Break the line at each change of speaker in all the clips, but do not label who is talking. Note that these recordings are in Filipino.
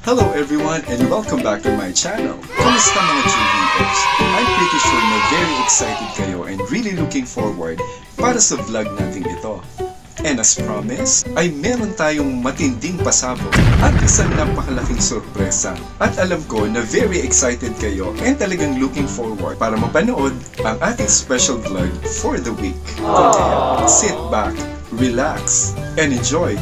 Hello everyone and welcome back to my channel. Kamusta mga Chillviewers? I'm pretty sure na very excited kayo and really looking forward para sa vlog natin ito. And as promised, ay meron tayong matinding pasabog at isang napakalaking sorpresa. At alam ko na very excited kayo and talagang looking forward para mapanood ang ating special vlog for the week. Kaya sit back, relax, and enjoy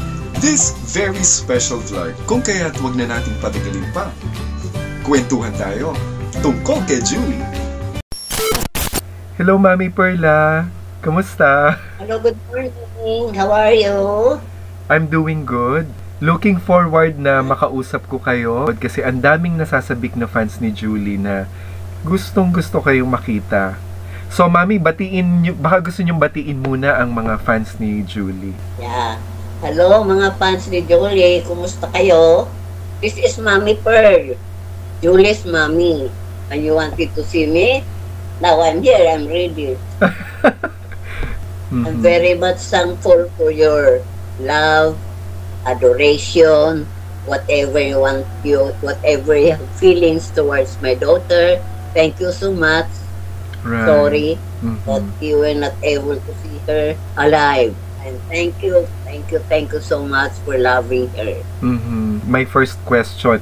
this very special vlog. Kung kaya't wag na nating patagalin pa. Kwentuhan tayo tungkol kay Julie.
Hello, Mami Perla. Kamusta?
Hello, good morning. How are you?
I'm doing good. Looking forward na makausap ko kayo kasi ang daming nasasabik na fans ni Julie na gustong-gusto kayong makita. So, Mami, baka gusto niyong batiin muna ang mga fans ni Julie.
Yeah. Hello, mga fans ni Julie. Kumusta kayo? This is Mommy Pearl, Julie's mommy. And you wanted to see me? Now I'm here. I'm ready. I'm very much thankful for your love, adoration, whatever you want, whatever you have feelings towards my daughter. Thank you so much.
Right.
Sorry that you were not able to see her alive. And thank you so much for loving her.
My first question,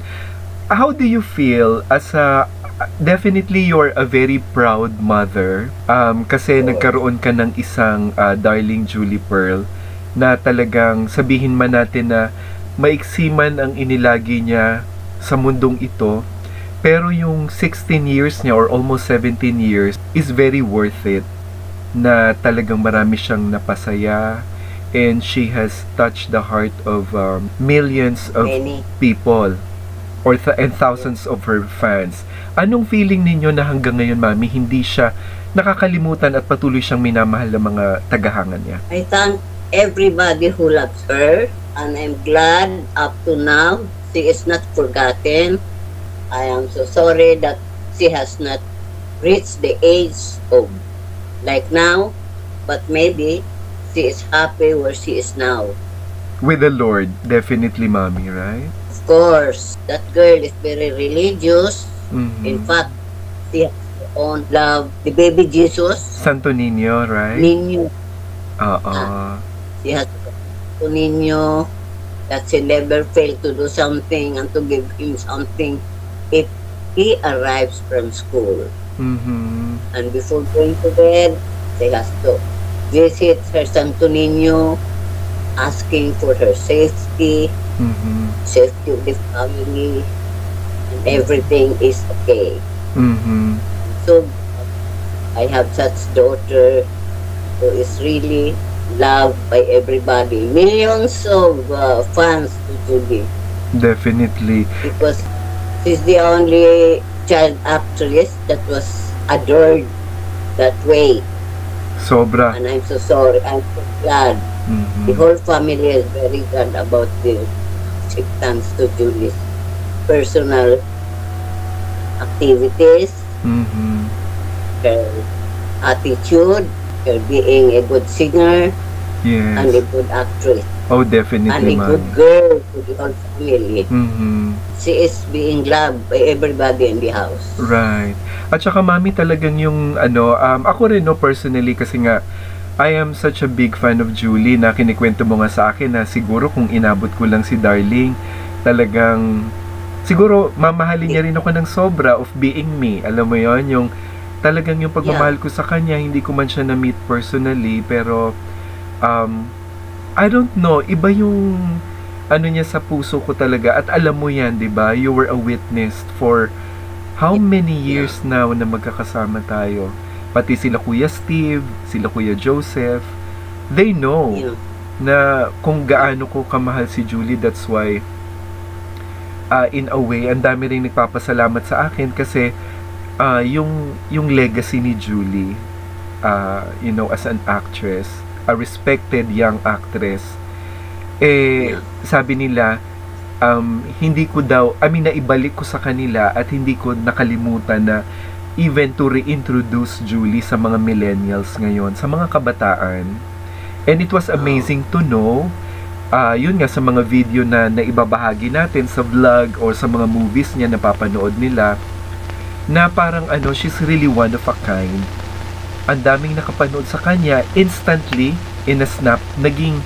how do you feel as a, definitely you're a very proud mother, kasi nagkaroon ka ng isang darling Julie Pearl na talagang sabihin man natin na maiksi man ang inilagi niya sa mundong ito, pero yung 16 years niya or almost 17 years is very worth it, na talagang marami siyang napasaya. And she has touched the heart of millions of people and thousands of her fans. Anong feeling ninyo na hanggang ngayon, Mami, hindi siya nakakalimutan at patuloy siyang minamahal ng mga tagahangan niya?
I thank everybody who loves her, and I'm glad up to now she is not forgotten. I am so sorry that she has not reached the age of like now, but maybe she is happy where she is now.
With the Lord, definitely, Mommy, right?
Of course, that girl is very religious. In fact, she has her own love, the baby Jesus.
Santo Niño, right?
Niño. She has Santo Niño that she never failed to do something and to give him something if he arrives from school. And before going to bed, she has to visit her Santo Niño, asking for her safety, safety of the family, and everything is okay. So, I have such daughter who is really loved by everybody. Millions of fans to Julie.
Definitely.
Because she's the only child actress that was adored that way.
Sobra.
And I'm so sorry. I'm so glad. The whole family is very glad about the acceptance to Julie's personal activities, her attitude, her being a good singer, and a good actress.
Oh, definitely,
and a good girl to the whole family. She is being loved by everybody in the house.
Right. At saka, Mami, talagang yung ako rin, no, personally, kasi nga I am such a big fan of Julie na kinikwento mo nga sa akin na siguro kung inabot ko lang si Darling, talagang siguro mamahalin niya rin ako ng sobra of being me. Alam mo yon, yung talagang yung pagmamahal ko sa kanya, hindi ko man siya na-meet personally, pero I don't know, iba yung ano niya sa puso ko talaga. At alam mo yan, di ba? You were a witness for how many years now na magkakasama tayo. Pati sila Kuya Steve, sila Kuya Joseph, they know na kung gaano ko kamahal si Julie. That's why in a way, ang dami rin nagpapasalamat sa akin kasi yung legacy ni Julie, you know, as an actress, a respected young actress, sabi nila, hindi ko daw, naibalik ko sa kanila at hindi ko nakalimutan na even to reintroduce Julie sa mga millennials ngayon, sa mga kabataan. And it was amazing to know yun nga, sa mga video na naibabahagi natin sa vlog or sa mga movies niya na papanood nila, na parang she's really one of a kind. Ang daming nakapanood sa kanya, instantly, in a snap, naging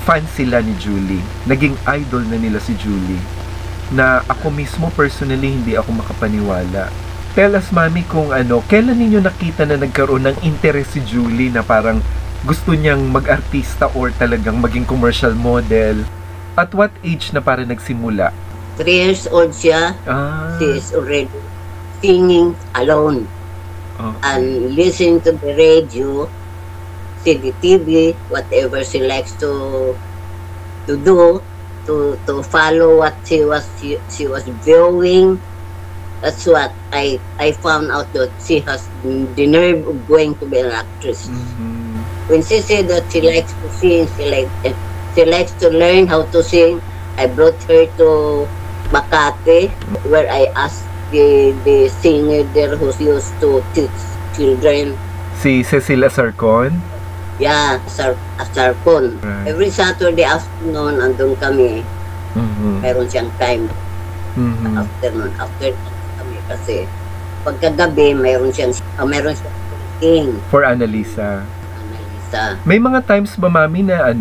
fan sila ni Julie. Naging idol na nila si Julie. Na ako mismo, personally, hindi ako makapaniwala. Tell us, Mami, kung kailan ninyo nakita na nagkaroon ng interest si Julie na parang gusto niyang mag-artista or talagang maging commercial model? At what age na parang nagsimula?
3 years old siya. She is already singing alone.
Okay.
And listening to the radio, see the TV, whatever she likes to do, to follow what she was viewing. That's what I found out, that she has the nerve of going to be an actress.
Mm-hmm.
When she said that she likes to sing, she likes to learn how to sing, I brought her to Makati, where I asked the singer there who used to teach children.
Si Cecilia Sarcon?
Yeah, Sarcon.
Right.
Every Saturday afternoon, andun kami.
Mm-hmm.
Meron siyang time.
Mm-hmm.
After kami kasi pagkagabi mayroon siyang singing.
For Annalisa. May mga times ba, Mami, na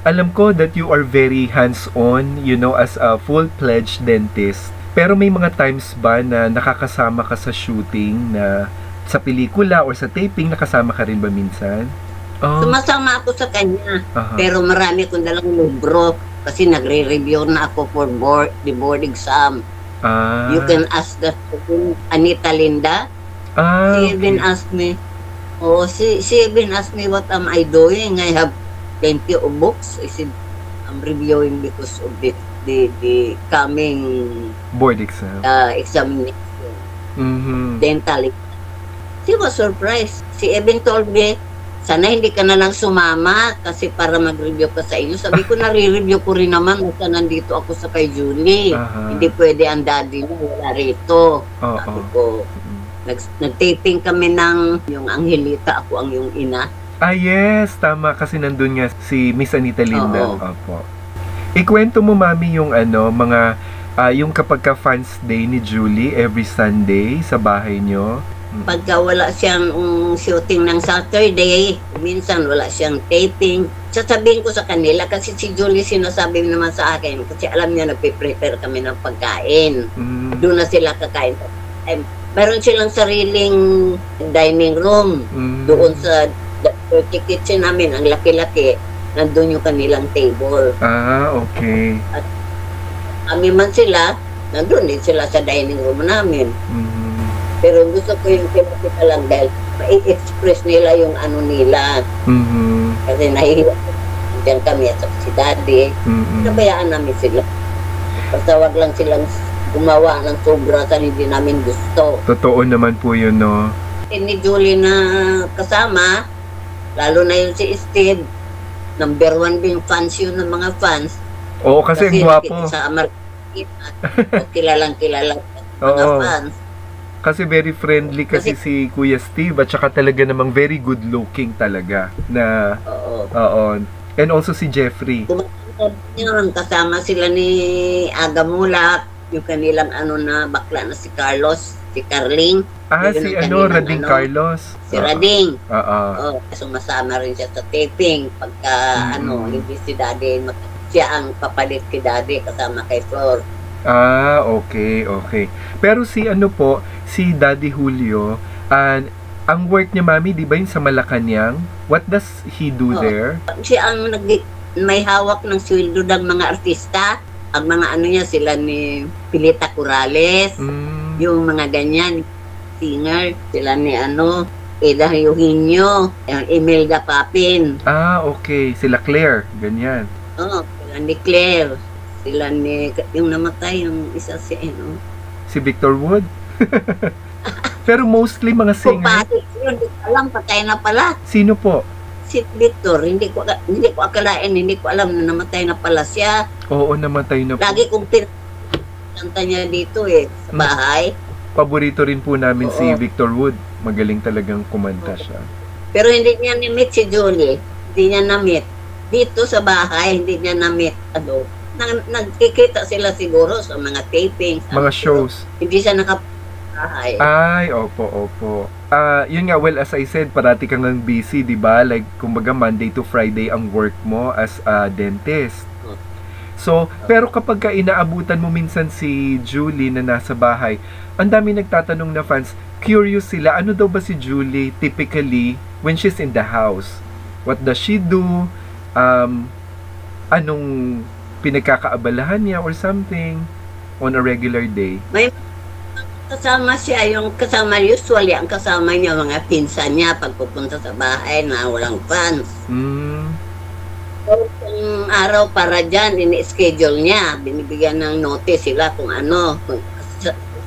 alam ko that you are very hands-on, as a full-fledged dentist. Pero may mga times ba na nakakasama ka sa shooting, na sa pelikula or sa taping, nakasama ka rin ba minsan?
Sumasama ako sa kanya. Pero marami akong dalang libro kasi nagre-review na ako for the board exam. You can ask that to Anita Linda. She even asked me, she even asked me what am I doing. I have plenty of books. I said, I'm reviewing because of the coming
board exam.
Examination.
Mm-hmm.
Dental. She was surprised. She even told me, sana hindi ka na lang sumama kasi para mag-review ka sa inyo. Sabi ko, nare-review ko rin naman kasi nandito ako sa kay Julie. Hindi pwede ang daddy mo, wala rito. Sabi ko, nag-taping kami ng yung Angelita, ako ang yung ina.
Yes, tama, kasi nandun nga si Miss Anita Linda. Opo. Ikwento mo, Mami, yung mga yung kapag ka fans day ni Julie every Sunday sa bahay nyo.
Pagka wala siyang shooting ng Saturday, minsan wala siyang taping, sasabihin ko sa kanila kasi si Julie sinasabi naman sa akin kasi alam niya nagpe-prepare kami ng pagkain. Doon na sila kakain. Meron silang sariling dining room doon sa dirty kitchen namin, ang laki-laki, nandun yung kanilang table.
Okay.
At kami man sila, nandun din sila sa dining room namin. Pero gusto ko yung pinakita lang dahil ma-express nila yung nila. Kasi nahihiwa dyan kami at si daddy. Nabayaan namin sila. Basta wag lang silang gumawa ng sobra sa hindi namin gusto.
Totoo naman po yun, no?
Ni Julie na kasama, lalo na yun si Steve, number 1 yung fans yun ng mga fans.
Oo, kasi gwapo.
Sa Amerika, kilalang mga fans.
Kasi very friendly kasi si Kuya Steve at saka talaga namang very good looking talaga na and also si Jeffrey.
Kasama sila ni Aga Mulak, yung kanilang na bakla na si Carlos, si Carling.
Si Rading Carlos.
Si Rading. Sumasama rin siya sa taping pagka hindi si Daddy, siya ang papalit kay Daddy kasama kay Flor.
Okay. Pero si si Daddy Julio, ang work niya, Mami, di ba yun sa Malacanang? What does he do there?
Siya ang may hawak ng sweldo ng mga artista. Ang mga niya, sila ni Pilita Corrales, yung mga ganyan, singer, sila ni Eda Eugenio, Imelda Papin.
Okay. Sila Claire, ganyan.
Sila ni Claire. Sila ni, yung namatay, yung isa
si Victor Wood? Pero mostly mga singer.
Hindi ko alam, patay na pala.
Sino po?
Si Victor, hindi ko akalain, hindi ko alam na namatay na pala siya.
Oo, namatay na po.
Lagi kong pinakanta niya dito sa bahay.
Paborito rin po namin si Victor Wood. Magaling talagang kumanta siya.
Pero hindi niya na-meet si Julie. Hindi niya na-meet. dito sa bahay, hindi niya na-meet, nagkikita sila siguro sa mga tapings.
Mga shows.
Hindi siya nakapahay.
Ay, opo. Yun nga, well, as I said, parati kang nang busy, di ba? Like, kumbaga, Monday to Friday ang work mo as a dentist. So, pero kapag ka inaabutan mo minsan si Julie na nasa bahay, ang dami nagtatanong na fans, curious sila, ano daw ba si Julie typically when she's in the house? What does she do? Anong pinagkakaabalahan niya or something on a regular day?
May kasama siya, yung kasama usually, ang kasama niya mga pinsan niya pag pupunta sa bahay na walang fans. So, kung araw para dyan, ini-schedule niya, binibigyan ng notice sila kung ano. Kung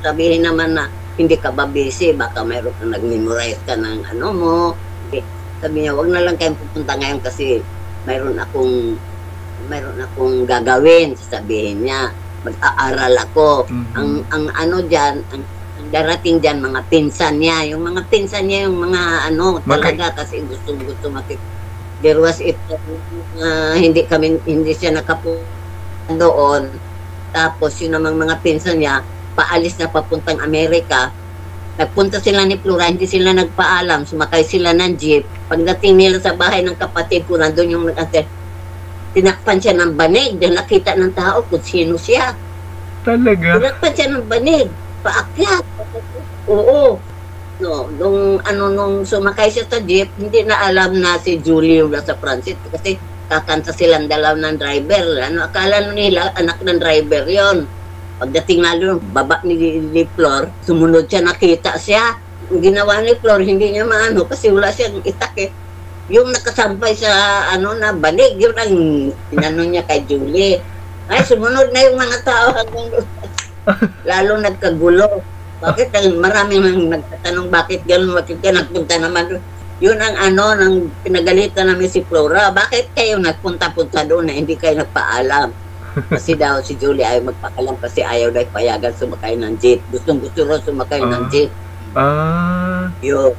sabihin naman na hindi ka ba busy, baka mayroon kang nag-memorize ka ng ano mo. Sabi niya, wag na lang kayong pupunta ngayon kasi mayroon akong gagawin, sasabihin niya. Mag-aaral ako. Ang ano dyan, ang darating dyan, mga pinsan niya. Yung mga pinsan niya, yung mga ano, talaga kasi gusto makikita. There was it, hindi siya nakapunta doon. Tapos yun namang mga pinsan niya, paalis na papuntang Amerika. Nagpunta sila ni Flora, hindi sila nagpaalam. Sumakay sila ng jeep. Pagdating nila sa bahay ng kapatid ko, nandun yung tinakpan siya ng banig. Dahil nakita ng tao kung sino siya.
Talaga?
Tinakpan siya ng banig. Paakyat. Oo. No, nung sumakay siya sa jeep, hindi na alam na si Julie yung nasa Francis kasi kakanta silang dalaw ng driver. Akala nila anak ng driver yon. Pagdating na doon, baba ni Flor, sumunod siya, nakita siya. Ang ginawa ni Flor, hindi niya maano kasi wala siyang itak eh. Yung nakasampay sa na banig, yun ang inano niya kay Julie. Ay, sumunod na yung mga tao hanggang doon. Lalo nagkagulo. Bakit maraming nagtatanong bakit gano'n, bakit ka nagpunta naman doon. Yun ang nang pinagalitan namin si Flora. Bakit kayo nagpunta-punta doon na hindi kayo nagpaalam? Kasi daw si Julie ayaw magpakalam kasi ayaw daw payagan sumakay ng jeep. Gusto raw sumakay ng jeep. Yun.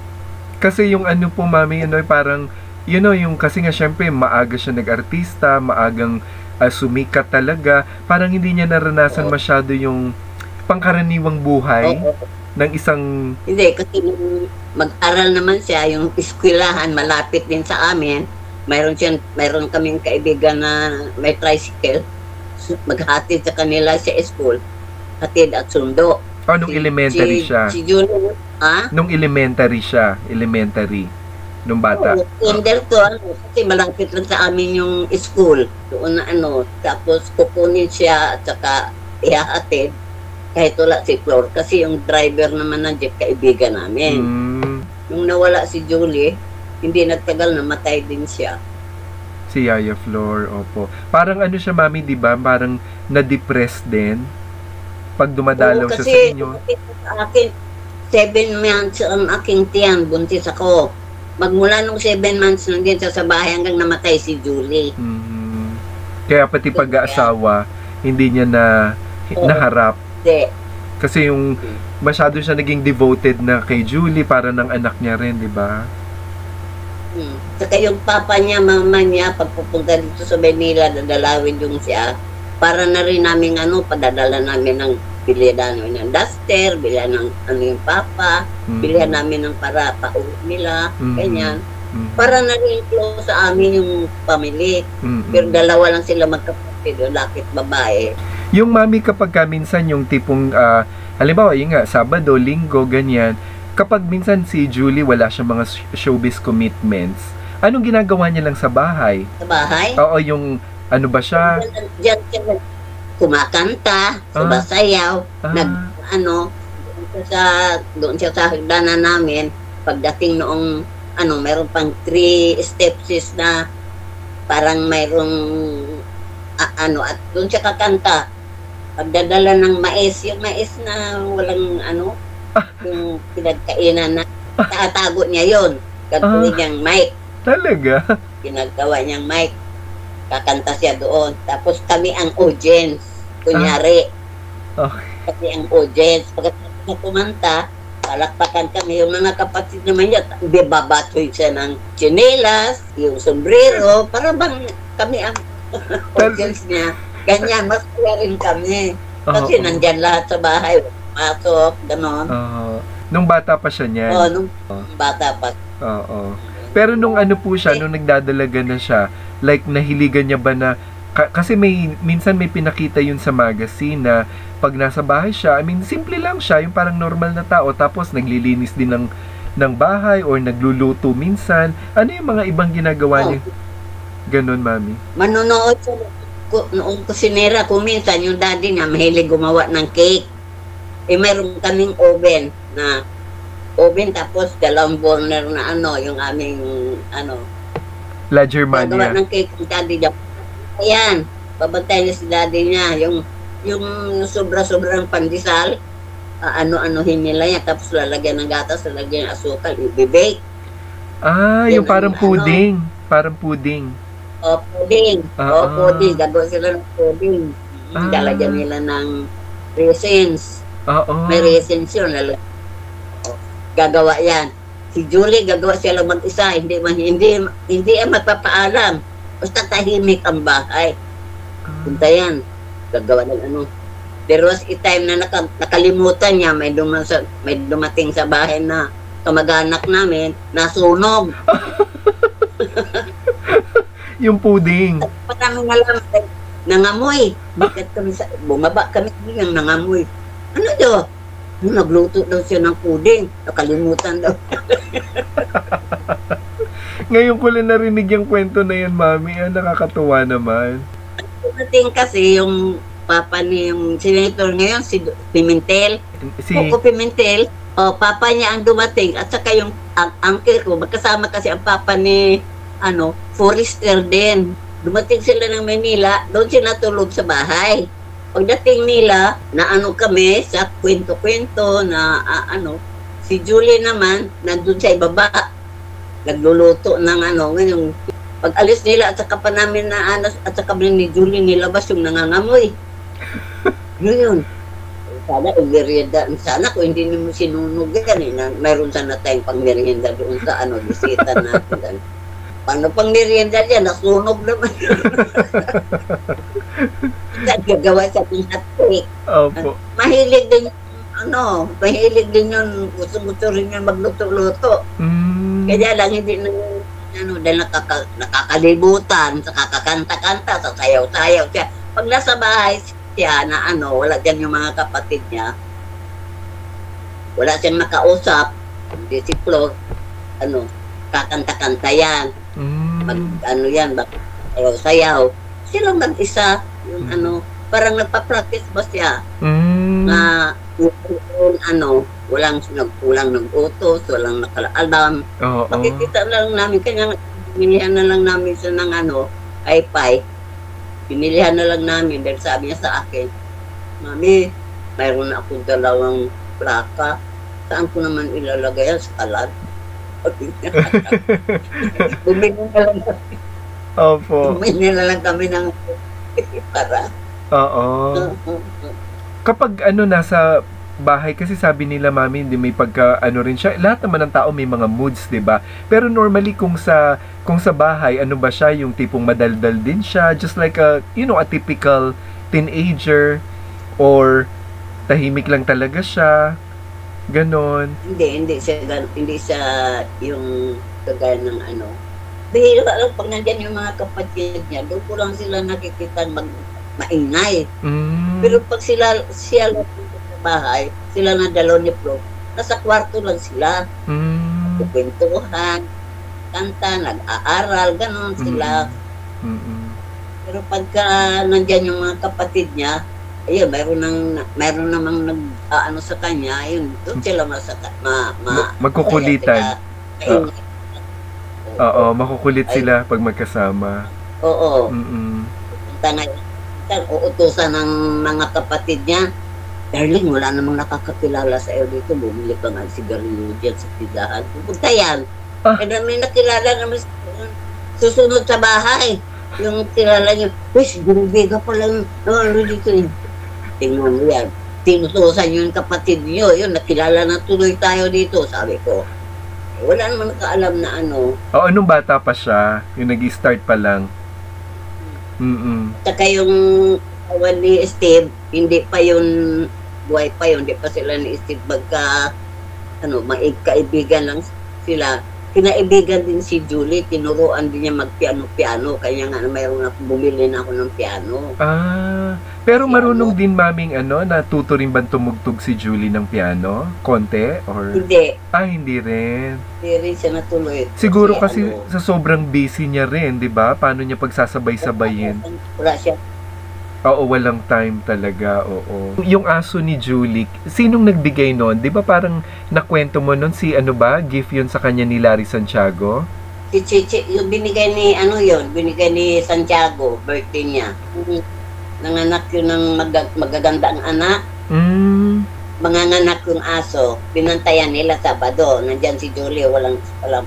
Kasi yung po mami, parang, yung kasi nga syempre maaga siya nag-artista, maagang sumikat talaga. Parang hindi niya naranasan masyado yung pangkaraniwang buhay ng isang...
Hindi, kasi mag-aral naman siya, yung eskwelahan malapit din sa amin. Mayroon kaming kaibigan na may tricycle. Maghatid sa kanila sa school. Hatid at sundo.
Nung elementary siya?
Si Julie,
Nung elementary siya? Elementary? Nung bata?
Kinder to, kasi malapit lang sa amin yung school. Doon na tapos kukunin siya at saka ihahatid. Kahit wala si Flor, kasi yung driver naman ng jeep, kaibigan namin. Nung nawala si Julie, hindi nagtagal, namatay din siya.
Si Yaya Flor, opo. Parang siya, mami, di ba? Parang na-depress din pag dumadalaw siya sa inyo.
Kasi sa akin, 7 months ang aking tiyan, buntis ako. Magmula nung 7 months nandun siya sa bahay hanggang namatay si Julie.
Kaya pati pag-aasawa, hindi niya naharap. Kasi yung masyado siya naging devoted na kay Julie para ng anak niya rin, di ba?
Saka yung papa niya, mama niya, pagpupunta dito sa Manila, dadalawin yung siya. Para na rin namin padadala namin ng bilihan namin ng duster, bilihan ng yung papa, bilihan namin ng para pauwi nila, ganyan. Para na rin close sa amin yung family. Pero dalawa lang sila magkapatid, lalaki at babae.
Yung mami kapag minsan yung tipong, halimbawa yun nga, Sabado, Linggo, ganyan, kapag minsan si Julie wala siyang mga showbiz commitments, anong ginagawa niya lang sa bahay?
Sa bahay?
Oo, yung ba siya?
Diyan siya kumakanta, sumasayaw, doon siya sa hagdanan namin, pagdating noong, mayroon pang 3 steps na parang mayroong, at doon siya kakanta. Pagdadala ng mais, yung mais na walang yung pinagkainan na tago niya yon, gagawin niyang mic.
Talaga?
Pinagawa niyang mic. Kakanta siya doon. Tapos kami ang audience. Kunyari.
Okay.
Kami ang audience. Pagkatapos na kumanta, palakpakan kami. Yung mga kapatid naman niya, bibabatoy siya ng tsinelas, yung sombrero, para bang kami ang audience niya. Ganyan, masaya rin kami. Kasi nandyan lahat sa bahay. Pasok, gano'n.
Nung bata pa siya niyan?
Oo, nung bata pa.
Oo. Pero nung ano po siya, nung nagdadalaga na siya, like nahiligan niya ba na, kasi minsan may pinakita yun sa magazine na pag nasa bahay siya, I mean, simple lang siya, yung parang normal na tao, tapos naglilinis din ng bahay or nagluluto minsan. Ano yung mga ibang ginagawa niya? Ganon, Mami?
Manonood siya noong kusinera, kung minsan yung daddy niya mahilig gumawa ng cake. Mayroon kaming oven tapos dalawang burner na yung aming
La Germania.
Gagawa ng cake ng daddy niya. Ayan, babantay niya si daddy niya. Yung sobra-sobrang pandesal, ano-anuhin nila yan, tapos lalagyan ng gatas, lalagyan ng asukal, i-bake.
Yung parang pudding. Parang pudding.
Pudding. Pudding. Gagawa sila ng pudding. Lalagyan nila ng raisins. May raisins yun. Gagawa yan. Si Julie, gagawa siya lang mag-isa. Hindi magpapaalam. Basta tahimik ang bahay. Punta yan. Gagawa ng There was a time na nakalimutan niya, may dumating sa bahay na kamag-anak namin, nasunog.
Yung pudding.
At kami nalaman, nangamoy. Bakit bumaba kami ng nangamoy. Ano daw? Nagluto daw siya ng pudding. Nakalimutan daw.
Ngayon ko lang narinig yung kwento na yan, Mami. Nakakatuwa naman.
Dumating kasi yung papa ni yung senator ngayon, si Pimentel. Coco Pimentel, papa niya ang dumating. At saka yung uncle ko, magkasama kasi ang papa ni Forester din. Dumating sila ng Manila, doon sila tulog sa bahay. Pagdating nila, kami sa kwento-kwento na si Julie naman, nandun sa ibaba. Nagluluto ng ngayon. Pag alis nila at saka pa namin at saka ni Julie nilabas yung nangangamoy. Yun. Sana merienda. Sana kung hindi mo sinunog yan, mayroon sana tayong pang merienda doon sa bisita natin. Paano pang merienda dyan? Nasunog naman. Gagawa sa pinat cake.
Opo.
Mahilig din yun, gusto rin yun magluto-luto. Kaya lang hindi dahil nakakalibutan, sa kakakanta-kanta, sa sayaw-sayaw siya. Pag nasa bahay siya na wala dyan yung mga kapatid niya, wala siyang makausap, hindi si Flo, kakanta-kanta yan. Sayaw-sayaw. Silang mag-isa, yung parang nagpa-practice ba siya? Na walang nagkulang ng utos, walang nakala-alam. Makikita lang namin, kanya binilihan na lang namin siya ng hi-fi. Binilihan na lang namin dahil sabi niya sa akin, Mami, mayroon na akong dalawang plaka. Saan ko naman ilalagay yan? Sa kalat? Bumili na lang kami.
Opo.
Bumili na lang kami ng para.
Oo. Kapag nasa bahay, kasi sabi nila, Mami, hindi may pagka rin siya. Lahat naman ng tao may mga moods, 'di ba? Pero normally kung sa bahay, ba siya, yung tipong madaldal din siya, just like a typical teenager, or tahimik lang talaga siya. Ganon.
Hindi siya yung kagaya ng bihira lang pag nandiyan yung mga kapatid niya, doon ko lang sila nakikita maingay. Pero pag siya lang sa bahay, sila na dalaw ni Flo, nasa kwarto lang sila. Kukwentuhan, kanta, nag-aaral, ganon sila. Pero pagka nandiyan yung mga kapatid niya, ayun, mayroon namang nag-aano sa kanya, ayun, doon sila
magkukulitan. Oo, makukulit sila pag magkasama.
Oo. Punta ngayon, uutusan ng mga kapatid niya, Darling, wala namang nakakakilala sa iyo dito, bumili ka nga sigarilyo dyan sa tindahan. Pupunta yan. Kaya may nakilala naman susunod sa bahay. Yung kilala niyo, uy, si Bumbiga pala yung dito eh. Tingnan mo yan. tinutusan yung kapatid niyo, yun, nakilala na tuloy tayo dito, sabi ko. Wala naman nakaalam na ano.
O, anong bata pa siya? Yung nag-start pa lang.
Tsaka yung awan ni Steve, hindi pa yun, buhay pa yun, hindi pa sila ni Steve magka, kaibigan lang sila. Kinaibigan din si Julie, tinuruan din niya mag-piano-piano, kaya nga mayroon na bumili na ako ng piano.
Pero marunong din maming natuto rin ba tumugtog si Julie ng piano? Konti? Or...
Hindi.
Hindi rin.
Hindi rin siya natuloy.
Siguro kasi sa sobrang busy niya rin, di ba? Paano niya pagsasabay-sabayin?
Wala siya.
Oo, walang time talaga, oo. Yung aso ni Julie, sinong nagbigay nun? Di ba parang nakwento mo nun si gift yun sa kanya ni Larry Santiago?
Si Chichi, yung binigay ni Santiago, birthday niya. Nanganak yun ng magaganda ang anak. Manganganak yung aso, binantayan nila Sabado. Nandyan si Julie, walang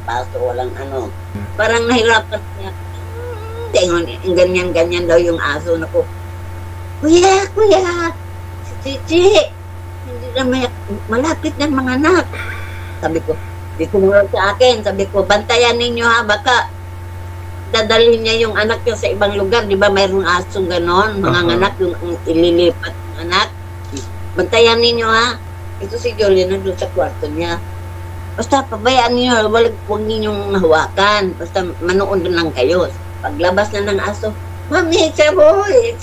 paso, walang ano. Parang nahirapan niya. Ganyan daw yung aso. Naku, Kuya, si Chichi, hindi na malapit ng mga anak. Sabi ko, di kumulong sa akin. Sabi ko, bantayan ninyo ha, baka dadalhin niya yung anak niya sa ibang lugar. Di ba mayroong asong ganon, mga anak, yung ililipat ng anak. Bantayan ninyo ha. Ito si Julie nandun sa kwarto niya. Basta pabayaan ninyo, huwag ninyong hawakan. Basta manood lang kayo. Paglabas na ng aso, Mami, it's a boy.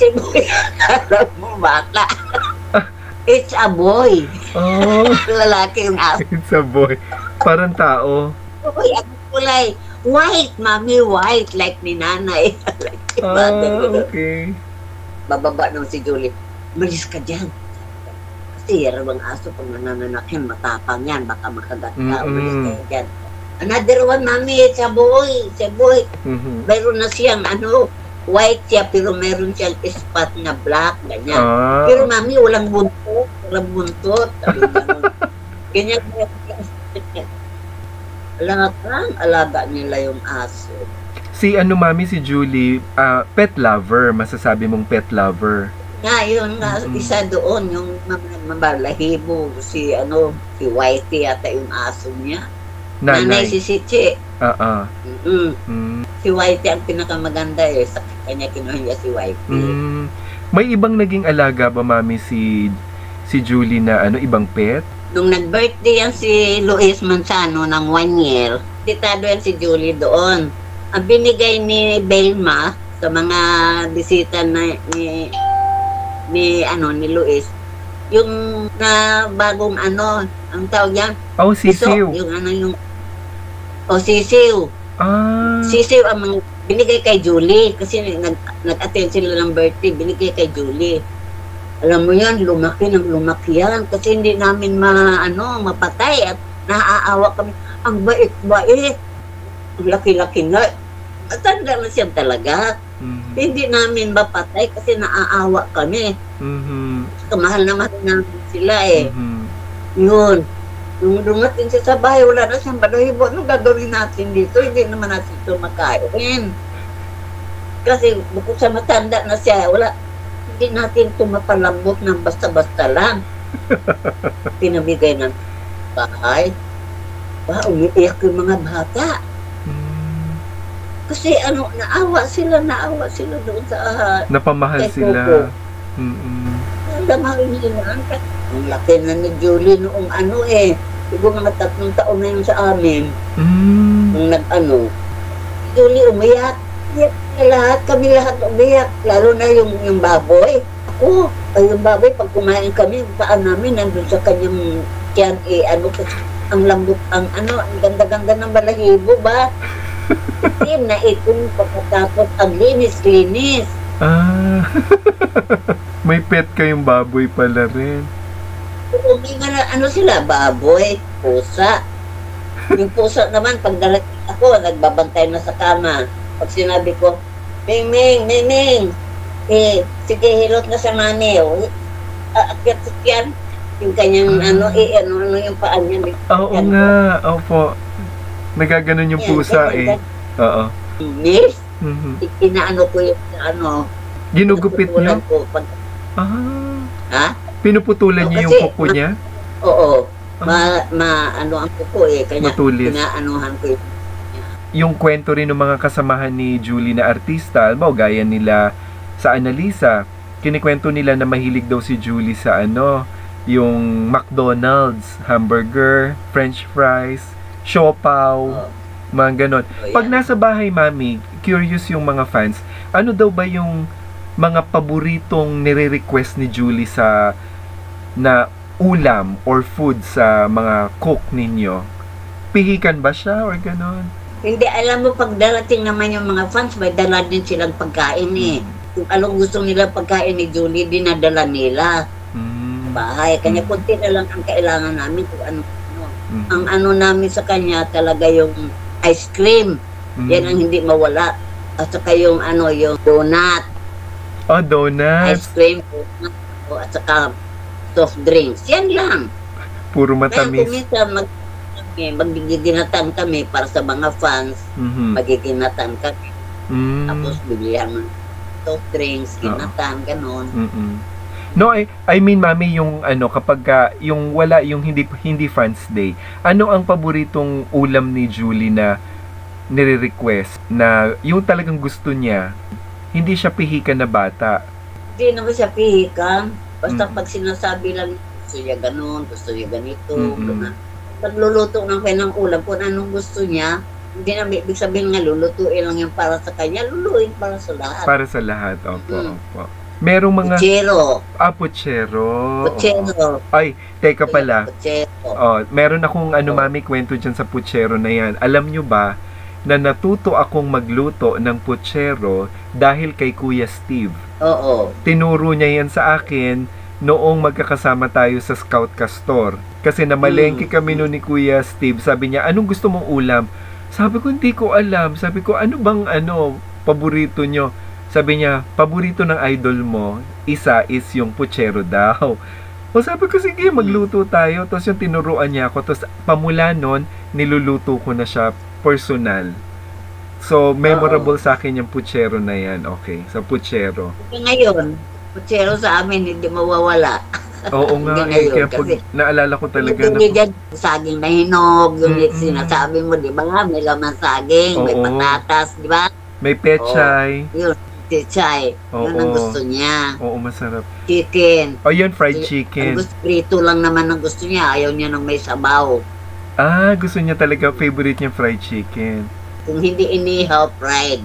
Alam mo, bata. It's a boy.
Oh.
Lalaki yung aso.
It's a boy. Parang tao.
Uy, ang kulay. White, Mami, white. Like ni nanay.
Okay.
Bababa nung si Julie. Malis ka dyan. Kasi yarawang aso pag nanananak yan, matapang yan. Baka makagat ka. Malis ka dyan. Another one, Mami, it's a boy. It's a boy. Mayroon na siyang white siya, pero meron siyang spot na black, ganyan. Pero Mami, walang buntot. Ganyan. Alaga nila yung aso.
Si Mami, si Julie, pet lover, masasabi mong pet lover.
Yun nga, isa doon, yung mabalahibo, si Whitey yata yung aso niya. Nanay si Chichi. Si Whitey ang pinakamaganda sa kanya kinuha niya si Whitey.
May ibang naging alaga ba, Mami, si Julie na ibang pet?
Nung nag-birthday yan si Luis Manzano ng 1 year, ditado yan si Julie doon. Ang binigay ni Belma sa mga bisita ni Luis, yung na bagong ang tawag yan?
Sisiw.
Sisiw. Sisiw ang binigay kay Julie kasi nag-attend sila ng birthday, binigay kay Julie. Alam mo yan, lumaki yan kasi hindi namin mapatay at naaawa kami. Ang bait-bait. Ang laki-laki na. Matanda na siya talaga. Hindi namin mapatay kasi naaawa kami. Mahal na mahal namin sila Yun. Nung dumating siya sa bahay, wala na siyang balahibo. Anong gagawin natin dito? Hindi naman natin ito makain. Kasi bukod sa matanda na siya, hindi natin ito mapalambot ng basta-basta lang. Pinamigay ng bahay. Umiiyak yung mga bata. Kasi naawa sila doon sa
napamahal sila.
Mahal nila. Ang laki na ni Julie noong siguro mga 3 taon na yun sa amin. Nung Julie umiyak. Kami lahat umiyak. Lalo na yung baboy. Yung baboy, pag kumain kami, paan namin, nandun sa kanyang tiyan, ang lambot, ang ganda-ganda ng balahibo ba? Itim na itim, pagkatapos ang linis-linis.
May pet kayong baboy pala rin.
May sila, baboy, pusa. Yung pusa naman, pag darating ako, nagbabantay na sa kama. Pag sinabi ko, Ming, sige, hilot na sa mami. Akyat yan. Yung kanyang yung paan niya.
Oo nga, opo. Nagaganon yung pusa Oo.
Miss, inaano ko yung
ginugupit niyo?
Ha?
Pinuputulan niyo yung kuko niya?
Oo. Ano ang kuko eh. Kanya
matulis.
pinaanuhan ko
yung kwento rin ng mga kasamahan ni Julie na artista, gaya nila sa Annalisa, kinikwento nila na mahilig daw si Julie sa yung McDonald's, hamburger, french fries, siopaw, mga ganon. Pag nasa bahay, Mami, curious yung mga fans, ano daw ba yung mga paboritong nire-request ni Julie na ulam or food sa mga cook ninyo? Pihikan ba siya or ganon?
Hindi, alam mo, pag darating naman yung mga fans, may dala din silang pagkain eh. Kung anong gusto nila pagkain ni Julie, dinadala nila. Bahay. Kanya kunti na lang ang kailangan namin kung ano. Ang ano namin sa kanya talaga yung ice cream. Yan ang hindi mawala. At saka yung yung donut.
Oh, donut.
Ice cream, donut. At saka soft drinks. Yan lang.
Puro matamis.
Kaya kung magiginatan kami para sa mga fans, magiginatan kami. Tapos bibilihan mo soft drinks, ginatan, ganon.
No, I mean, Mami, yung kapag yung wala, yung hindi fans day, ano ang paboritong ulam ni Julie na nire-request na yung talagang gusto niya, hindi siya pihikan na bata?
Hindi naman siya pihikan. Basta pag sinasabi lang, gusto niya ganon, gusto niya ganito, pagluluto ng ng ulam, kung anong gusto niya, hindi na ibig sabihin nga lulutuin lang yung para sa kanya, luluin para sa lahat.
Para sa lahat, opo. Merong mga...
Puchero.
Puchero. Ay, teka pala.
Puchero.
Meron akong Mami, kwento dyan sa puchero na yan. Alam nyo ba na natuto akong magluto ng puchero dahil kay Kuya Steve?
Oo.
Tinuro niya yan sa akin noong magkakasama tayo sa Scout Castor. Kasi namalengke kami noon ni Kuya Steve. Sabi niya, anong gusto mong ulam? Sabi ko, hindi ko alam. Sabi ko, ano bang paborito nyo? Sabi niya, paborito ng idol mo, isa is yung puchero daw. O sabi ko, sige, magluto tayo. Tapos yung tinuruan niya ako. Tapos pamula nun, niluluto ko na siya personal. So, memorable sa akin yung puchero na yan. Okay, sa puchero.
Ngayon, puchero sa amin, hindi mawawala.
Oo nga, kaya pag naalala ko talaga
na... Dyan, saging na hinog, yung sinasabi mo, di ba nga, may laman saging, may patatas, di ba?
May pechay.
Yun, pechay. Yun ang gusto niya.
Oo, masarap.
Chicken.
Yun, fried chicken.
Prito lang naman ang gusto niya, ayaw niya ng may sabaw.
Gusto niya talaga, favorite niya fried chicken.
Kung hindi inihaw, fried.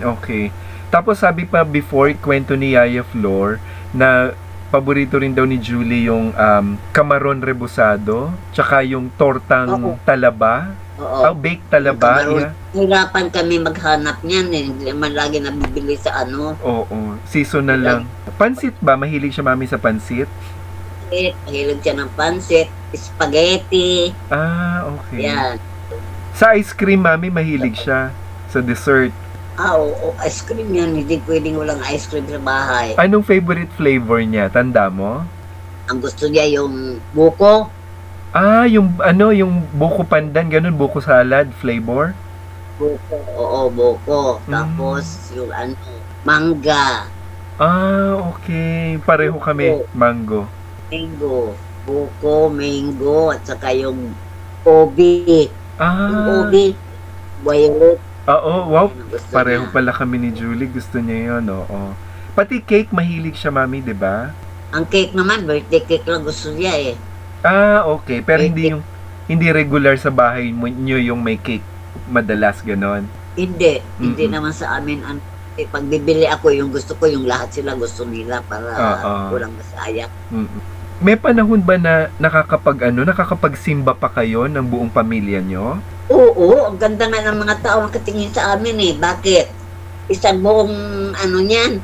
Okay. Tapos sabi pa before, kwento ni Yaya Flor, na paborito rin daw ni Julie yung kamaron rebusado, tsaka yung tortang talaba.
Oo.
Baked talaba.
Hirapan kami maghanap niyan eh. Hindi naman lagi nabibili sa
Oo. Seasonal lang. Pansit ba? Mahilig siya, Mami, sa pansit?
Mahilig siya ng pansit. Spaghetti.
Okay.
Yan.
Sa ice cream, Mami, mahilig siya. Sa dessert.
Oo, ice cream yan. Hindi pwedeng walang ice cream sa bahay.
Anong favorite flavor niya? Tanda mo?
Ang gusto niya yung buko.
Yung buko pandan, ganun, buko salad flavor?
Buko, oo, buko. Tapos yung mangga.
Okay. Pareho kami, mango.
Mango. Buko, mango, at saka yung obi. Yung obi, violet.
Wow. Pareho pala kami ni Julie. Gusto niya yun, oo. Pati cake, mahilig siya, Mami, di ba?
Ang cake naman, birthday cake lang gusto niya eh.
Okay. Pero hindi regular sa bahay niyo yung may cake madalas, ganon?
Hindi. Hindi naman sa amin. Pag bibili ako, yung gusto ko, yung lahat sila gusto nila para walang masaya.
May panahon ba na nakakapagsimba pa kayo ng buong pamilya nyo?
Oo, ang ganda nga ng mga tao nakatingin sa amin eh. Bakit? Isang buong niyan.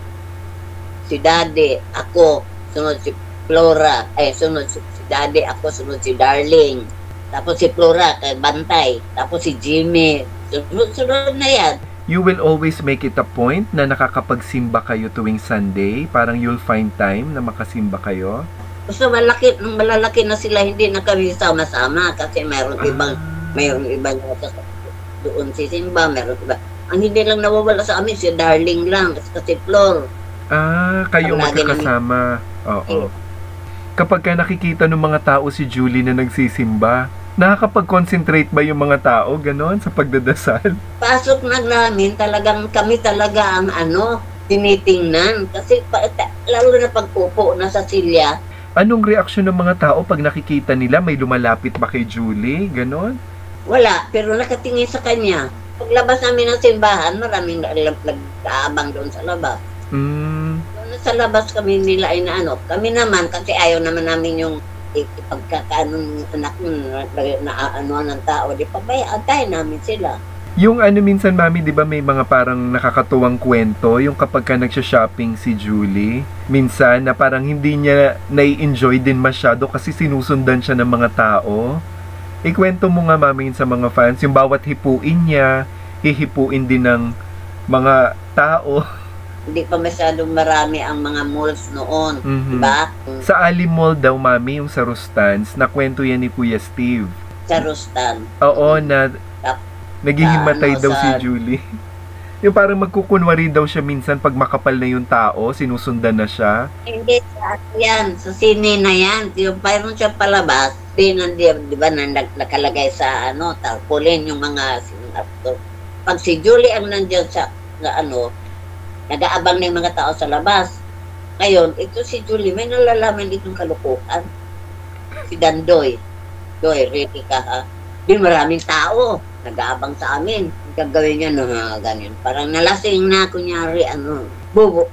Si Daddy, ako, sunod si Flora, sunod si Daddy, ako, sunod si Darling. Tapos si Flora, kay Bantay. Tapos si Jimmy. Sunod na yan.
You will always make it a point na nakakapagsimba kayo tuwing Sunday? Parang you'll find time na makasimba kayo?
Basta malalaki na sila, hindi na kami sama-sama kasi mayroon ibang doon si Simba, mayroon iba. Ang hindi lang nawawala sa amin, si Darling lang, kasi Flor.
Kayo magkakasama. Oo. kapag ka nakikita ng mga tao si Julie na nagsisimba, nakakapag-concentrate ba yung mga tao, ganon, sa pagdadasal?
Pasok na namin, talagang kami talaga ang tinitingnan. Kasi lalo na pag-upo na sa silya.
Anong reaksyon ng mga tao pag nakikita nila? May lumalapit ba kay Julie? Ganon?
Wala, pero nakatingin sa kanya. Paglabas namin ng simbahan, maraming nag-aabang doon sa labas. Doon sa labas kami nila ay kami naman, kasi ayaw naman namin yung ipagkakaano ng anak na ng tao, di pabayaan tayo namin sila.
Yung minsan, Mami, di ba may mga parang nakakatuwang kwento, yung kapag ka nagsha-shopping si Julie, minsan na parang hindi niya nai-enjoy din masyado kasi sinusundan siya ng mga tao. Ikwento mo nga, Mami, sa mga fans, yung bawat hipuin niya, hihipuin din ng mga tao.
Hindi pa masyadong marami ang mga malls noon, diba?
Sa Ali Mall daw, Mami, yung sa Rustans, nakwento yan ni Kuya Steve.
Sa Rustan.
Oo, na naghihimatay daw si Julie. Yung parang magkukunwari daw siya minsan pag makapal na yung tao, sinusundan na siya.
Hindi, yan, sa sine na yan. Yung mayroon siya palabas, di ba, nakalagay sa tarpaulin yung mga actor. Pag si Julie ang nandiyan sa nag-aabang na yung mga tao sa labas. Ngayon, ito si Julie, may nalalaman itong kalukuhan. Si Dandoy. Doy, ready ka ha? Di maraming tao. Nag-aabang sa amin. Gagawin niya ganyan. Parang nalasing na, kunyari, bubo.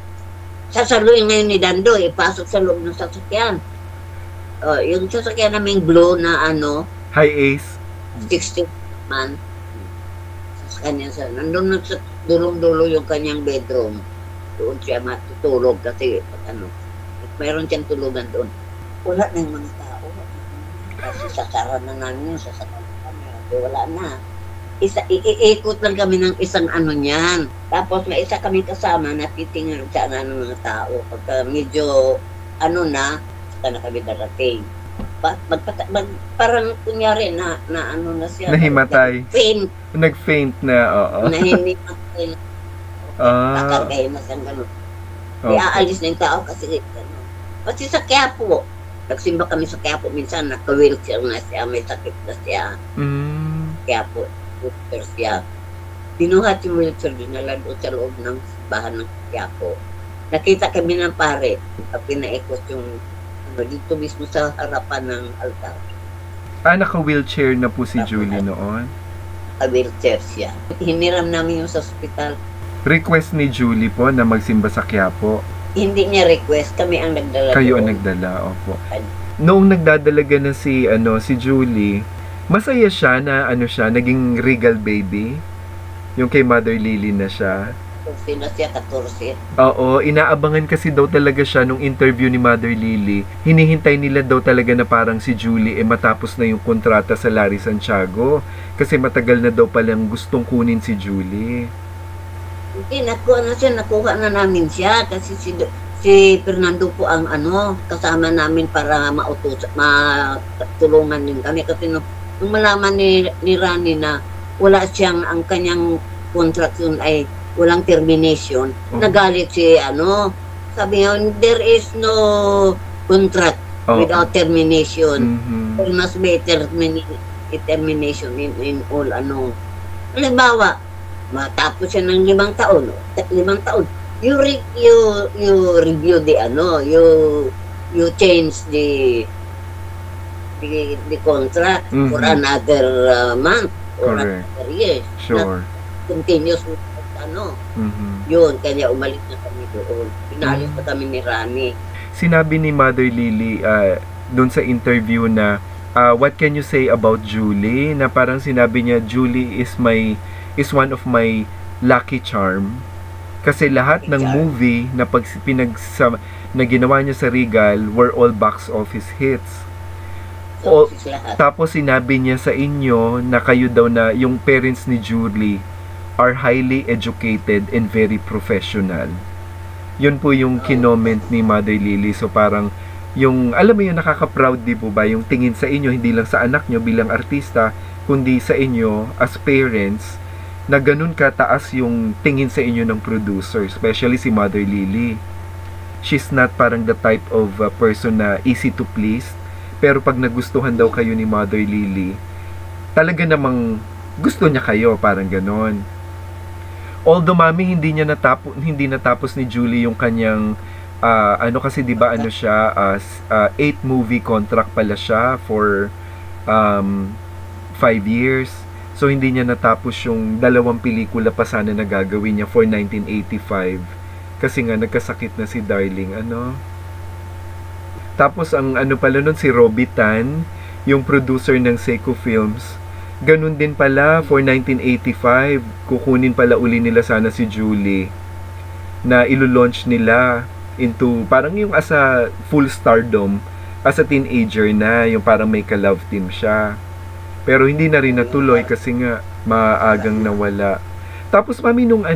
Sasaluin ngayon ni Dandoy, ipasok sa loob ng sasakyan. Yung sasakyan naming blue na
High Ace.
60 man. Kanya nandun sa dulong-dulo yung kanyang bedroom. Doon siya matutulog kasi mayroon siyang tulugan doon. Wala na yung mga tao. Kasi sasara na namin yung sasakyan kami. Wala na. Iikot lang kami ng isang niyan. Tapos may isa kami kasama na titingnan sa ng mga tao. Pagka medyo na, saka na kami darating. Parang kunyari na siya.
Nahimatay.
Faint.
Nag-faint na, oo.
Nahimatay na. Nakagahimas ang gano'n. Iaalis na yung tao kasi Kasi sa Quiapo. Nagsimba kami sa Quiapo minsan, naka-wheelchair na siya, may sakit na siya. Quiapo, wheelchair siya. Binuhat yung wheelchair, dinala doon sa loob ng bahan ng Quiapo. Nakita kami ng pare, pinaikot yung dito mismo sa harapan ng altar.
Naka-wheelchair na po si Julie noon?
Naka-wheelchair siya. Hiniram namin yung sa hospital.
Request ni Julie po na magsimba sa Quiapo?
Hindi niya request, kami ang nagdala.
Kayo ang nagdala, opo. Noong nagdadalaga na si Julie, masaya siya na naging regal baby? Yung kay Mother Lily na siya?
Sino siya, 14.
Oo, inaabangan kasi daw talaga siya nung interview ni Mother Lily. Hinihintay nila daw talaga na parang si Julie matapos na yung kontrata sa Larry Santiago. Kasi matagal na daw palang gustong kunin si Julie.
Hindi, nakuha na namin siya. Kasi si Fernando po ang kasama namin para matulungan din kami. Kasi nung malaman ni Rani na wala siyang, ang kanyang contract yun ay walang termination, nagalit si sabi niya, there is no contract without termination. There must be termination in all halimbawa, matapos siya ng 5 taon, you review the you change the contract for another month or another year.
Sure.
Continuous yun, kaya umalis na kami doon. Pinalis pa kami ni Rani.
Sinabi ni Mother Lily doon sa interview na what can you say about Julie? Na parang sinabi niya, Julie is one of my lucky charm. Kasi lahat ng movie na na ginawa niya sa Regal were all box office hits. Tapos sinabi niya sa inyo na kayo daw na yung parents ni Julie are highly educated and very professional. Yun po yung kinoment ni Mother Lily. So parang alam mo yung nakaka-proud di po ba, yung tingin sa inyo, hindi lang sa anak nyo bilang artista, kundi sa inyo as parents, na ganun kataas yung tingin sa inyo ng producer, especially si Mother Lily. she's not parang the type of person na easy to please. Pero pag nagustuhan daw kayo ni Mother Lily, talaga namang gusto niya kayo, parang ganon. Although mami, hindi natapos ni Julie yung kanyang kasi 'di ba siya 8 movie contract pala siya for 5 years. So hindi niya natapos yung 2 pelikula pa sana na gagawin niya for 1985 kasi nga nagkasakit na si Darling Tapos ang pala nun si Robbie Tan, yung producer ng Seiko Films. Ganun din pala for 1985, kukunin pala uli nila sana si Julie na ilo-launch nila into parang yung as a full stardom as a teenager na, yung parang may ka-love team siya. Pero hindi na rin natuloy kasi nga maagang nawala. Tapos mami nung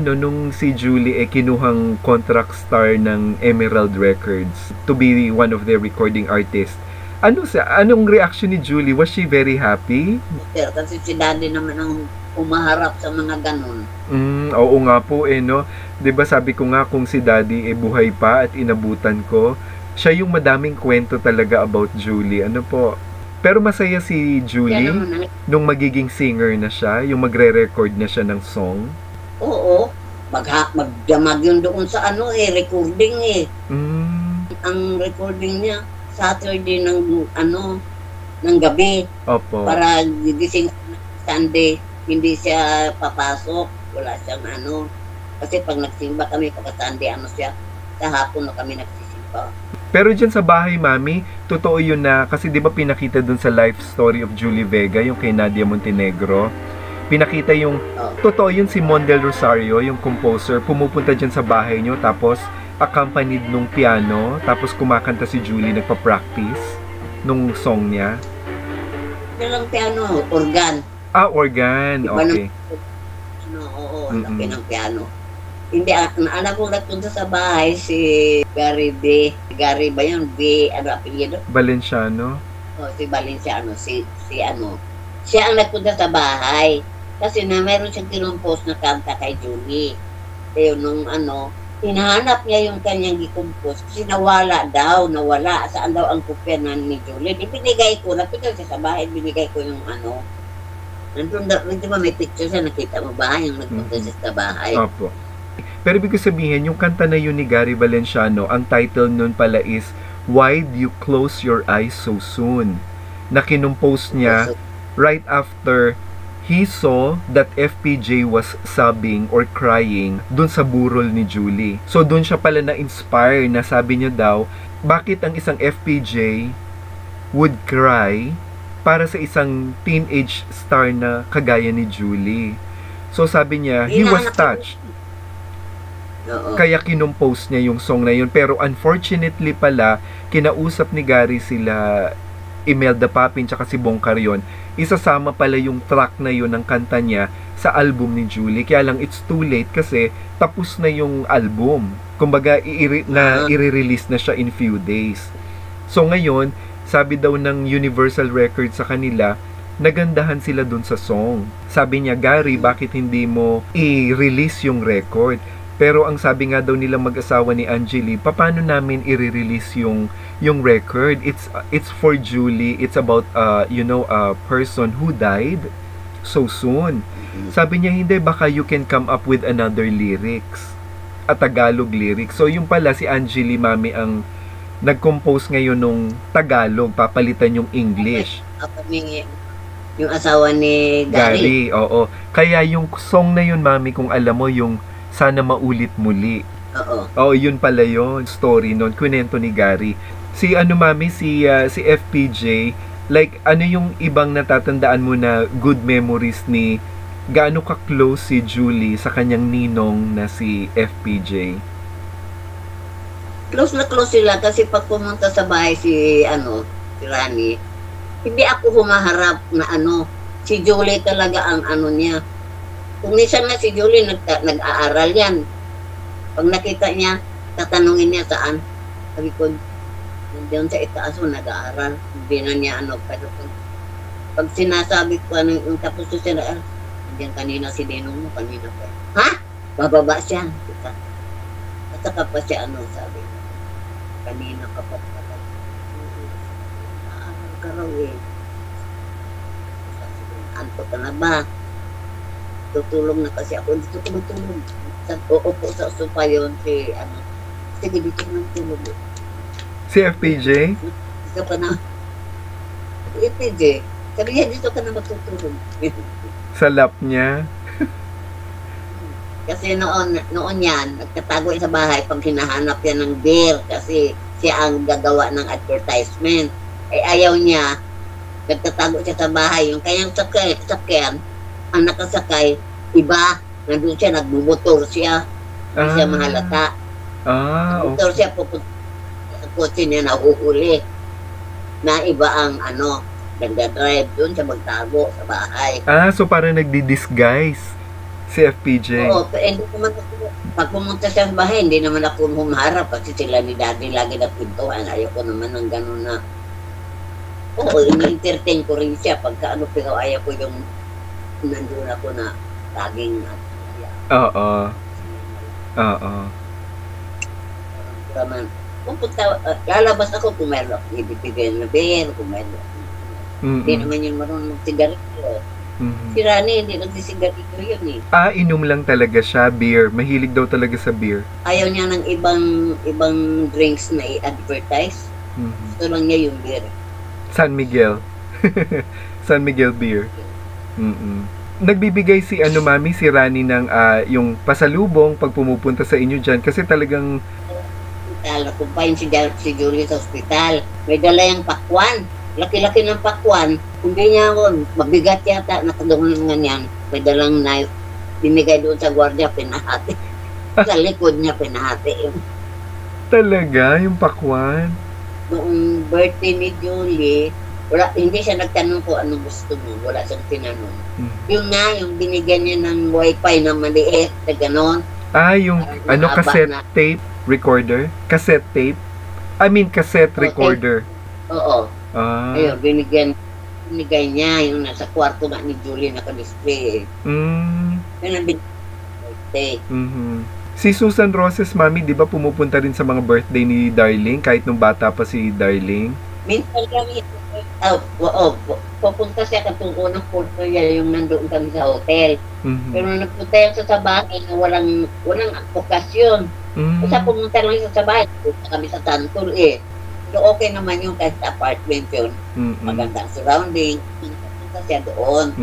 si Julie kinuhang contract star ng Emerald Records to be one of their recording artists. Anong reaction ni Julie? Was she very happy?
Pero kasi si Daddy naman ang umaharap sa mga ganun.
Oo nga po no. 'Di ba sabi ko nga kung si Daddy buhay pa at inabutan ko, siya yung madaming kwento talaga about Julie. Po. Pero masaya si Julie nung magiging singer na siya, yung magre-record na siya ng song.
Oo. Magdamag yun doon sa recording Ang recording niya Saturday ng gabi.
Opo.
Para gigising Sunday, hindi siya papasok, wala siyang kasi pag nagsimba kami pagka Sunday siya, sa hapon na kami nagsisimba.
Pero dyan sa bahay, mami, totoo yun na, kasi di ba pinakita dun sa life story of Julie Vega, yung kay Nadia Montenegro, pinakita yung, totoo yun si Mon Del Rosario, yung composer, pumupunta dyan sa bahay nyo, tapos accompanied nung piano, tapos kumakanta si Julie, nagpa-practice nung song niya.
Walang piano, organ.
Organ,
diba
okay.
Oo, laki ng piano. Hindi, ang anak ko nagpunta sa bahay, si Gary B. Gary ba yun? B, apelyido?
Valenciano?
Si Valenciano, siya ang nagpunta sa bahay. Kasi mayroon siyang kinumpos na kanta kay Julie. Kaya nung hinahanap niya yung kanyang gikumpos kasi nawala. Saan daw ang kopya ni Julie? Binigay ko, nagpunta siya sa bahay, binigay ko yung nandun daw, di ba may picture siya, nakita mo ba yung nagpunta siya sa bahay?
Opo. Pero ibig sabihin, yung kanta na yun ni Gary Valenciano, ang title nun pala is Why'd You Close Your Eyes So Soon? Na kinumpose niya right after he saw that FPJ was sobbing or crying dun sa burol ni Julie. So dun siya pala na-inspire na sabi niya daw, bakit ang isang FPJ would cry para sa isang teenage star na kagaya ni Julie? So sabi niya, he was touched. Kaya kinumpose niya yung song na yun. Pero unfortunately pala, kinausap ni Gary sila Imelda Papin tsaka si Bong Carrion. Isasama pala yung track na yun ng kanta niya sa album ni Julie. Kaya lang it's too late kasi tapos na yung album. Kumbaga i-release na siya in few days. So ngayon, sabi daw ng Universal Records sa kanila, nagandahan sila dun sa song. Sabi niya, Gary, bakit hindi mo i-release yung record? Pero ang sabi nga daw nilang mag-asawa ni Angeli, paano namin i-release yung record? It's for Julie. It's about a person who died so soon. Sabi niya, hindi, baka you can come up with another lyrics. A Tagalog lyrics. So yung pala si Angeli, mami, ang nag-compose ngayon nung Tagalog, papalitan yung English.
Yung asawa ni Gary.
Oo. Kaya yung song na yun, mami, kung alam mo, yung Sana Maulit Muli. Oo, yun pala yun. Story nun, kunento ni Gary. Si mami, si FPJ, like, ano yung ibang natatandaan mo na good memories ni, gaano ka-close si Julie sa kanyang ninong na si FPJ?
Close na close sila kasi pag pumunta sa bahay si Rani, hindi ako humaharap na si Julie talaga ang niya. Kung minsan na si Julie nag-aaral yan. Pag nakita niya, tatanungin niya saan. Sabi ko, nandiyan sa itaas mo, nag-aaral. Hindi na niya pero pag sinasabi ko yung tapos ko siya, nandiyan kanina si Ninong mo, kanina pa. Ha? Bababa siya. At saka pa siya sabi. kanina ka pa pala. Ano ka raw eh. Anto ka na ba? Tutulong na kasi ako. Dito tumutulong. Uupo sa sopa yun si ano. Sige, dito nang tulong.
Si FPJ?
Dito ka na. Si FPJ. Sabi niya, dito ka na matutulong.
Sa lap niya?
Kasi noon yan, nagtatago sa bahay pag hinahanap yan ng beer kasi siya ang gagawa ng advertisement. Eh ayaw niya, nagtatago siya sa bahay. Yung kanyang sakyan, ang nakasakay, iba, nandun siya, nagbumotor siya. Hindi siya mahalata. Nagbumotor siya, pupunta sa kotse niya, nahuhuli. Na iba ang nagdadrive doon siya magtago sa bahay.
So parang nagdi-disguise si FPJ.
Oo, pero hindi naman ako, pag pumunta siya sa bahay, hindi naman ako humaharap kasi sila ni Daddy lagi na pintuan. Ayoko naman ng gano'n na. Oo, ini-entertain ko rin siya pagka pero ayaw ko yung nandun ako na laging
Oo.
Naman, pupunta, lalabas ako kung meron ako ibibigay na beer, kung meron. Hindi naman yun marunong sigarilyo. Si Rani, hindi nagsisigarilyo yun eh.
Inom lang talaga siya, beer. Mahilig daw talaga sa beer.
Ayaw niya ng ibang drinks na i-advertise. Gusto lang niya yung beer.
San Miguel. San Miguel beer. Nagbibigay si Mami, si Rani ng yung pasalubong pag pumupunta sa inyo dyan kasi talagang
nakumpahin si Julie sa ospital. May dala yung pakwan. Laki-laki ng pakwan. Hindi niya ako, mabigat yata, nakadungan yan. May dalang knife. Binigay doon sa gwardiya, pinahati. Sa likod niya, pinahati.
Talaga, yung pakwan?
Noong birthday ni Julie, hindi siya nagtanong ko anong gusto mo. Wala siyang tinanong. Yung yung binigyan niya ng wifi na maliit, na gano'n.
Yung cassette tape recorder? Cassette tape? Cassette recorder.
Oo. Ayun, binigay niya yung nasa kwarto nga ni Julie naka-display. Yun ang birthday.
Si Susan Roses, Mami, di ba pumupunta rin sa mga birthday ni Darling kahit nung bata pa si Darling?
Minsan kami, pupunta siya katong unang punto niya yung nandoon kami sa hotel. Pero nagpunta yan sa bahay na walang okasyon. Kasi pumunta lang siya sa bahay, pupunta kami sa Santol So okay naman yung kahit apartment yun. Magandang surrounding. Pumunta siya doon.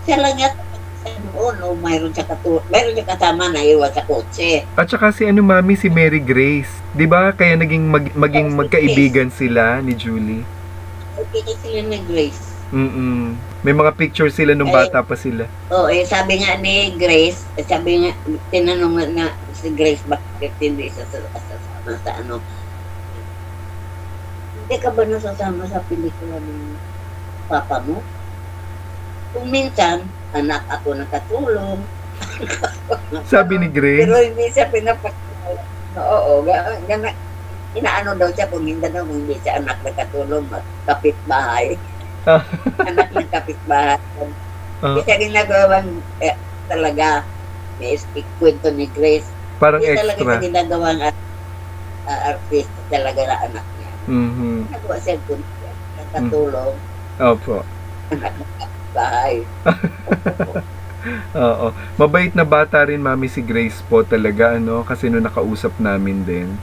Siya lang yata doon. Mayroon siya kasama na iwan sa kotse.
At saka si Mami, si Mary Grace. Di ba kaya naging magkaibigan sila ni Julie?
Okay sila ni Grace.
May mga pictures sila nung bata pa sila.
Sabi nga ni Grace, tinanong nga si Grace bakit hindi siya sasama sa Hindi ka ba nasasama sa pelikula ng papa mo? Kung minsan, anak ako nakatulong.
Sabi ni Grace?
Pero hindi siya pinapakita. Oo, inaano daw siya kung hindi siya anak nakatulong, kapitbahay. Anak ng kapitbahay. Hindi siya ginagawang talaga, may kwento ni Grace.
Parang
hindi
extra.
Hindi talaga siya ginagawang artista talaga na anak niya. Nagawa siya kung nakatulong.
Opo.
Anak ng kapitbahay.
Oo. Mabait na bata rin, Mami, si Grace po talaga, kasi nung nakausap namin din.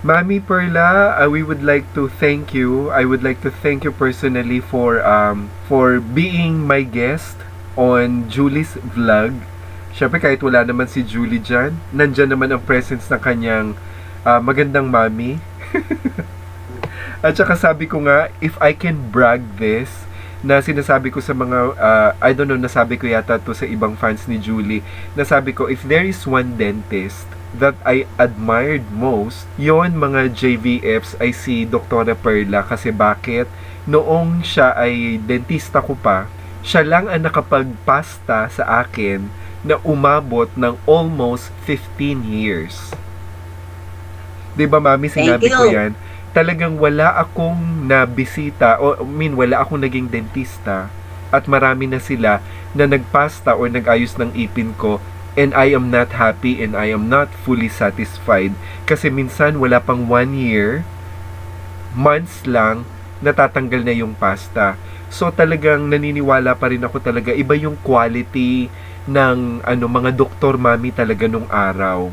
Mami Perla, we would like to thank you. I would like to thank you personally for being my guest on Julie's vlog. Syempre kahit wala naman si Julie dyan, nandyan naman ang presence ng kanyang magandang mami. At saka sabi ko nga, if I can brag this, na sinasabi ko sa mga, I don't know, nasabi ko yata to sa ibang fans ni Julie, nasabi ko, if there is one dentist that I admired most, yon mga JVFs ay si Dr. Perla. Kasi bakit? Noong siya ay dentista ko pa, siya lang ang nakapagpasta sa akin na umabot ng almost 15 years. Diba, Mami, sinabi ko yan? Talagang wala akong nabisita, wala akong naging dentista at marami na sila na nagpasta or nag-ayos ng ipin ko and I am not happy and I am not fully satisfied. Kasi minsan wala pang 1 year, months lang, natatanggal na yung pasta. So talagang naniniwala pa rin ako talaga, iba yung quality ng mga doktor, mami, talaga nung araw.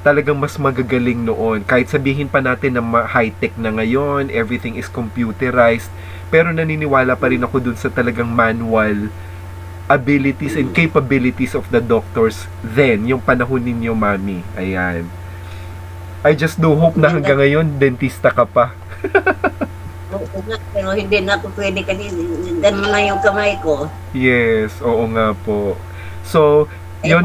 Talagang mas magagaling noon. Kahit sabihin pa natin na high-tech na ngayon, everything is computerized, pero naniniwala pa rin ako dun sa talagang manual abilities and capabilities of the doctors then, yung panahon ninyo, mami. Ayan. I just do hope na hanggang ngayon, dentista ka pa.
Pero hindi na ako pwede kasi ganun na yung kamay ko.
Yes, oo nga po. So, yun...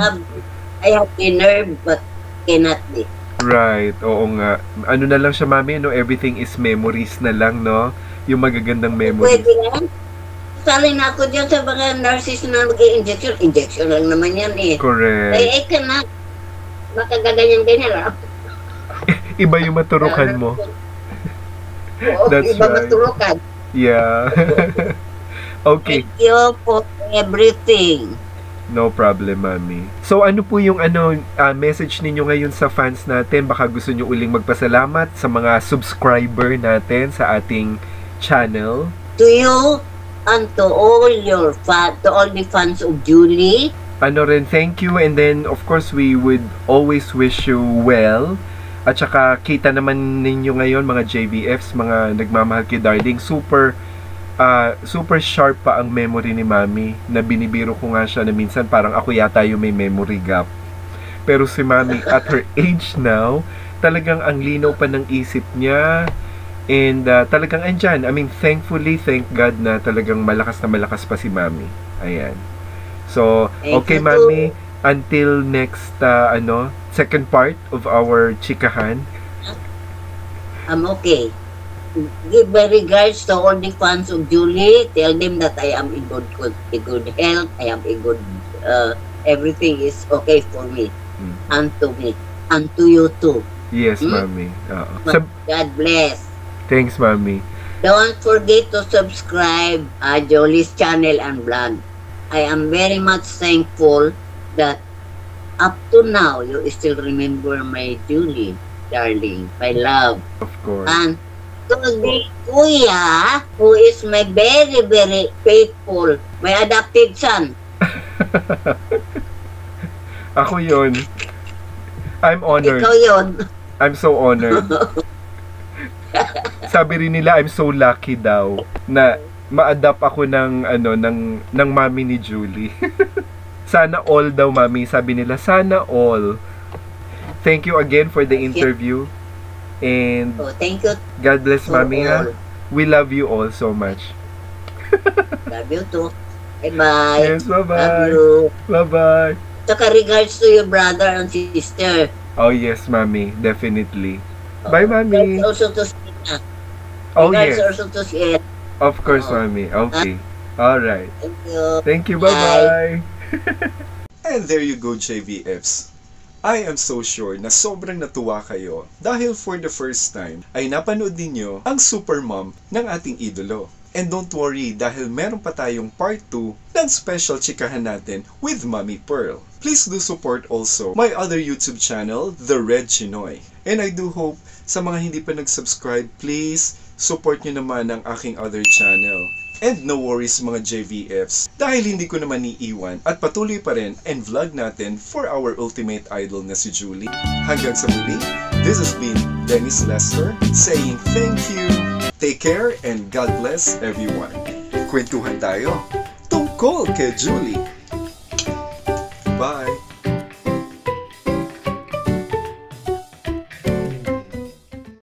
I have a nerve but cannot be.
Right, oo nga. Ano na lang siya, mami, no? Everything is memories na lang, no? Yung magagandang memories.
Pwede lang. Sali na ako dyan sa mga nurses na mag-i-injection. Injection lang naman yan eh.
Correct.
Ay ka na. Makaganyan-ganyan lang.
Iba yung maturukan mo.
Oo,
That's
iba
right.
maturukan.
Yeah. Okay.
Thank you for everything.
No problem, mami. So, ano po yung message ninyo ngayon sa fans natin? Baka gusto nyo uling magpasalamat sa mga subscriber natin sa ating channel.
To you and to all the fans of Julie.
Thank you, and then of course we would always wish you well. At saka kita naman ninyo ngayon mga JVFs, mga nagmamahal kay Darling, super sharp pa ang memory ni Mami, na binibiro ko nga siya na minsan parang ako yata yung may memory gap. Pero si Mami at her age now, talagang ang linaw pa ng isip niya, and talagang andyan. I mean, thankfully, thank God na talagang malakas pa si Mami. Ayan. So, okay, Mami, until next second part of our chikahan.
I'm okay. Give my regards to all the fans of Julie. Tell them that I am in good health. I am in good, everything is okay for me. And to me. And to you too.
Yes, Mami.
God bless.
Thanks, Mami.
Don't forget to subscribe Julie's channel and vlog. I am very much thankful that up to now, you still remember my Julie, darling, my love.
Of course.
And to the kuya, who is my very, very faithful, my adopted son.
Ako yun. I'm honored.
Ikaw yun.
I'm so honored. Sabi rin nila, I'm so lucky daw na ma-adopt ako ng mami ni Julie. Sana all daw, mami. Sabi nila, sana all. Thank you again for the interview. And
thank you.
God bless, mami. Ha? We love you all so much.
Love you too. Bye-bye.
Yes, bye-bye.
Love you.
Bye-bye.
Saka regards to your brother and sister.
Oh, yes, mami. Definitely. Bye, mami.
Regards also to Sina.
Oh,
Regards
yes.
also to Sina.
Of course, mami. Okay. Alright.
Thank you.
Thank you. Bye-bye.
And there you go, JVFs. I am so sure na sobrang natuwa kayo dahil for the first time ay napanood ninyo ang super mom ng ating idolo. And don't worry dahil meron pa tayong part 2 ng special chikahan natin with Mommy Pearl. Please do support also my other YouTube channel, The Red Chinoy. And I do hope sa mga hindi pa nag-subscribe, please support nyo naman ang aking other channel. And no worries mga JVFs, dahil hindi ko naman iiwan at patuloy pa rin and vlog natin for our ultimate idol na si Julie. Hanggang sa muli, this has been Dennis Lester saying thank you, take care, and God bless everyone. Kwentuhan tayo tungkol kay Julie.